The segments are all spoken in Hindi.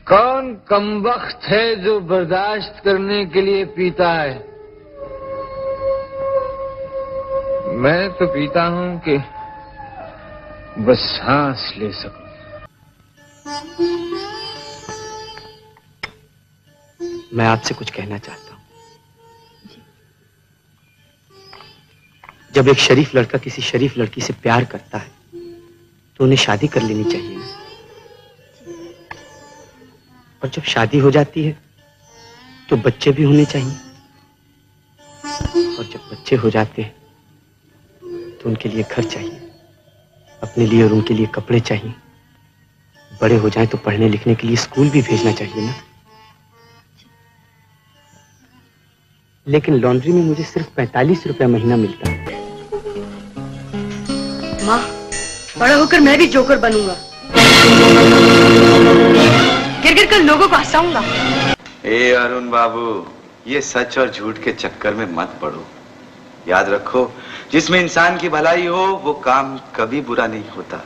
कौन कमबख्त है जो बर्दाश्त करने के लिए पीता है? मैं तो पीता हूं कि बस सांस ले सकूं। मैं आपसे कुछ कहना चाहता हूं। जब एक शरीफ लड़का किसी शरीफ लड़की से प्यार करता है तो उन्हें शादी कर लेनी चाहिए ना। और जब शादी हो जाती है तो बच्चे भी होने चाहिए। और जब बच्चे हो जाते हैं तो उनके लिए घर चाहिए, अपने लिए और उनके लिए कपड़े चाहिए। बड़े हो जाएं तो पढ़ने लिखने के लिए स्कूल भी भेजना चाहिए ना। लेकिन लॉन्ड्री में मुझे सिर्फ 45 रुपया महीना मिलता है। माँ, बड़ा होकर मैं भी जोकर बनूंगा। गिर गिर कर लोगों को हंसाऊंगा। ए अरुण बाबू, ये सच और झूठ के चक्कर में मत पड़ो। याद रखो, जिसमें इंसान की भलाई हो वो काम कभी बुरा नहीं होता।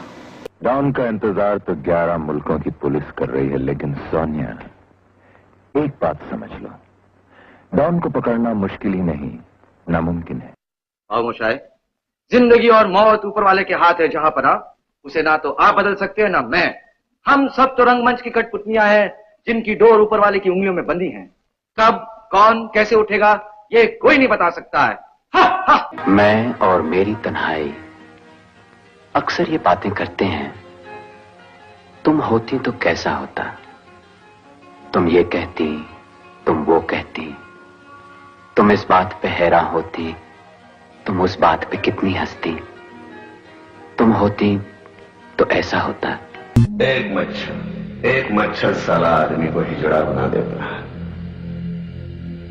डॉन का इंतजार तो 11 मुल्कों की पुलिस कर रही है, लेकिन सोनिया, एक बात समझ लो, डॉन को पकड़ना मुश्किल ही नहीं, नामुमकिन है। खामोश है। जिंदगी और मौत ऊपर वाले के हाथ है जहां पना, उसे ना तो आप बदल सकते हैं ना मैं। हम सब तो रंगमंच की कठपुतलियां हैं जिनकी डोर ऊपर वाले की उंगलियों में बंधी है। कब कौन कैसे उठेगा ये कोई नहीं बता सकता है। हा, हा। मैं और मेरी तन्हाई अक्सर ये बातें करते हैं, तुम होती तो कैसा होता, तुम ये कहती, तुम वो कहती, तुम इस बात पे हैरान होती, तुम उस बात पे कितनी हंसती, तुम होती तो ऐसा होता। एक मच्छर साला आदमी को हिजड़ा बना देता है।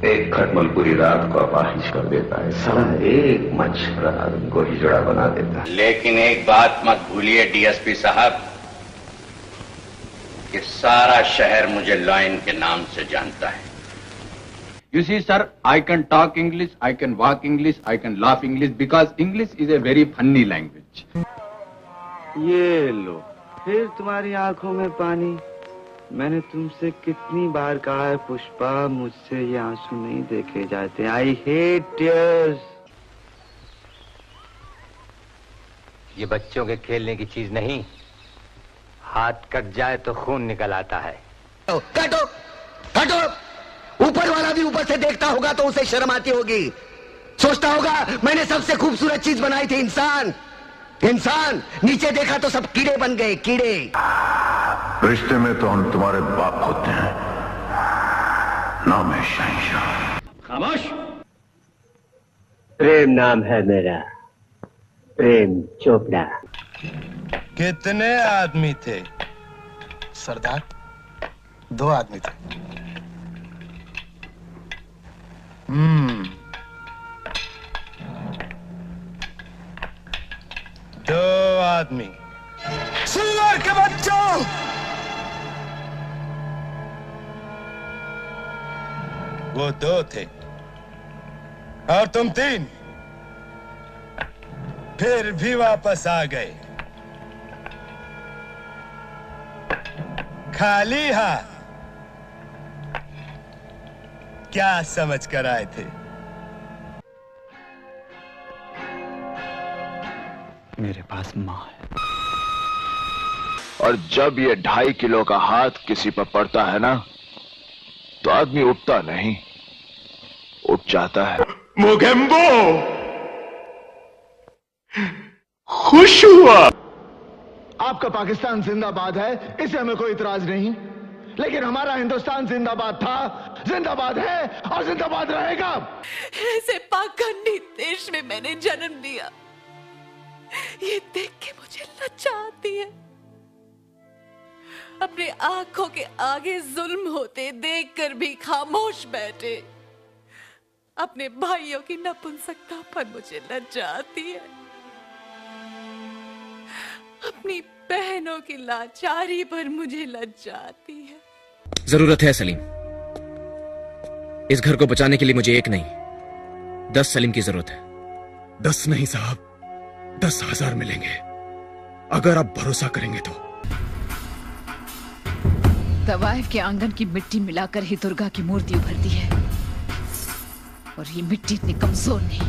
एक खटमल पूरी रात को अपाहिज कर देता है। साला एक मच्छर आदमी को हिजड़ा बना देता है। लेकिन एक बात मत भूलिए डीएसपी साहब, कि सारा शहर मुझे लॉयन के नाम से जानता है। You see, sir, I can talk English, I can walk English, I can laugh English because English is a very funny language. ये लो, फिर तुम्हारी आंखों में पानी। मैंने तुमसे कितनी बार कहा है पुष्पा, मुझसे ये आंसू नहीं देखे जाते। I hate tears. ये बच्चों के खेलने की चीज नहीं, हाथ कट जाए तो खून निकल आता है। काटो काटो। ऊपर वाला भी ऊपर से देखता होगा तो उसे शर्म आती होगी। सोचता होगा मैंने सबसे खूबसूरत चीज बनाई थी, इंसान। इंसान नीचे देखा तो सब कीड़े बन गए, कीड़े। रिश्ते में तो हम तुम्हारे बाप होते हैं, नाम है शहंशाह। खामोश। प्रेम नाम है मेरा, प्रेम चोपड़ा। कितने आदमी थे सरदार? 2 आदमी थे। दो आदमी। सुअर के बच्चों, वो 2 थे और तुम 3, फिर भी वापस आ गए खाली हाथ। क्या समझ कर आए थे? मेरे पास माँ है। और जब ये 2.5 किलो का हाथ किसी पर पड़ता है ना, तो आदमी उठता नहीं, उठ जाता है। मोगेम्बो, खुश हुआ। आपका पाकिस्तान जिंदाबाद है, इसे हमें कोई इतराज नहीं, लेकिन हमारा हिंदुस्तान जिंदाबाद था, जिंदाबाद है और जिंदाबाद रहेगा। ऐसे पाखंडी देश में मैंने जन्म लिया, ये देख के मुझे लज्जा आती है। अपने आंखों के आगे जुल्म होते देखकर भी खामोश बैठे अपने भाइयों की नपुंसकता पर मुझे लज्जा आती है। अपनी बहनों की लाचारी पर मुझे लज्जा आती है। जरूरत है सलीम, इस घर को बचाने के लिए मुझे 1 नहीं 10 सलीम की जरूरत है। 10 नहीं साहब, 10,000 मिलेंगे अगर आप भरोसा करेंगे तो। तवाइफ के आंगन की मिट्टी मिलाकर ही दुर्गा की मूर्ति उभरती है, और ये मिट्टी इतनी कमजोर नहीं।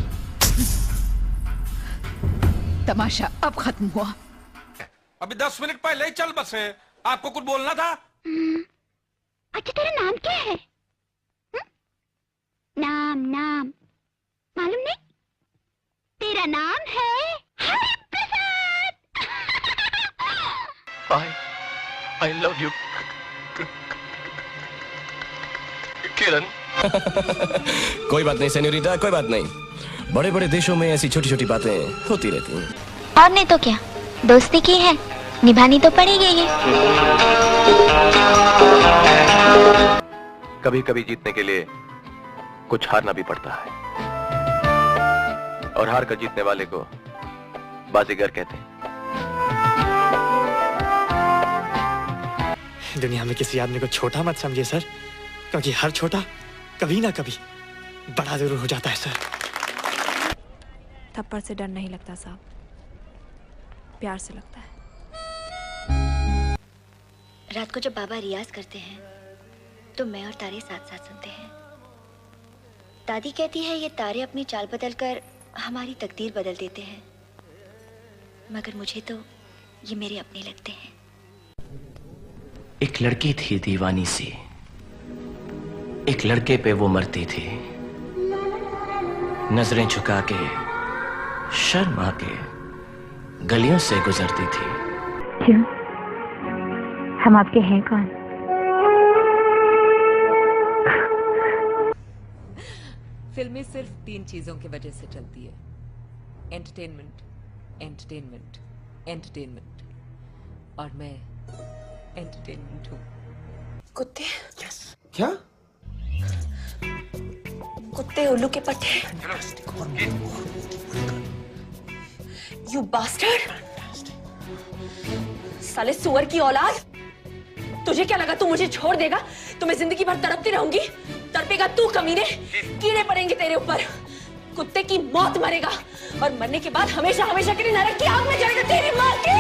तमाशा अब खत्म हुआ। अभी 10 मिनट पहले ही चल बसे, आपको कुछ बोलना था। अच्छा तेरा नाम क्या है? नाम मालूम नहीं? तेरा नाम है हरिप्रसाद। I love you, किरण। कोई बात नहीं सेन्योरिटा, कोई बात नहीं। बड़े बड़े देशों में ऐसी छोटी छोटी बातें होती रहती हैं। और नहीं तो क्या, दोस्ती की है, निभानी तो पड़ेगी ही। कभी कभी जीतने के लिए कुछ हारना भी पड़ता है, और हार कर जीतने वाले को बाजीगर कहते हैं। दुनिया में किसी आदमी को छोटा मत समझिए सर, क्योंकि हर छोटा कभी ना कभी बड़ा जरूर हो जाता है सर। थप्पड़ से डर नहीं लगता साहब, प्यार से लगता है। रात को जब बाबा रियाज करते हैं तो मैं और तारे साथ साथ सुनते हैं। दादी कहती है ये तारे अपनी चाल बदलकर हमारी तकदीर बदल देते हैं, मगर मुझे तो ये मेरे अपने लगते हैं। एक लड़की थी दीवानी सी, एक लड़के पे वो मरती थी। नजरें झुका के शर्मा के गलियों से गुजरती थी। क्यों? हम आपके हैं कौन? फिल्में सिर्फ 3 चीजों की वजह से चलती है: एंटरटेनमेंट, एंटरटेनमेंट, एंटरटेनमेंट। और मैं एंटरटेनमेंट हूँ। कुत्ते? यस। क्या? कुत्ते उल्लू के पट्टे। You bastard! साले सुअर की औलाद! तुझे क्या लगा तू मुझे छोड़ देगा तो मैं जिंदगी भर तड़पती रहूंगी? तड़पेगा तू कमीने, कीड़े पड़ेंगे तेरे ऊपर, कुत्ते की मौत मरेगा, और मरने के बाद हमेशा हमेशा के लिए नरक की आग में जलेगा तेरी मां की।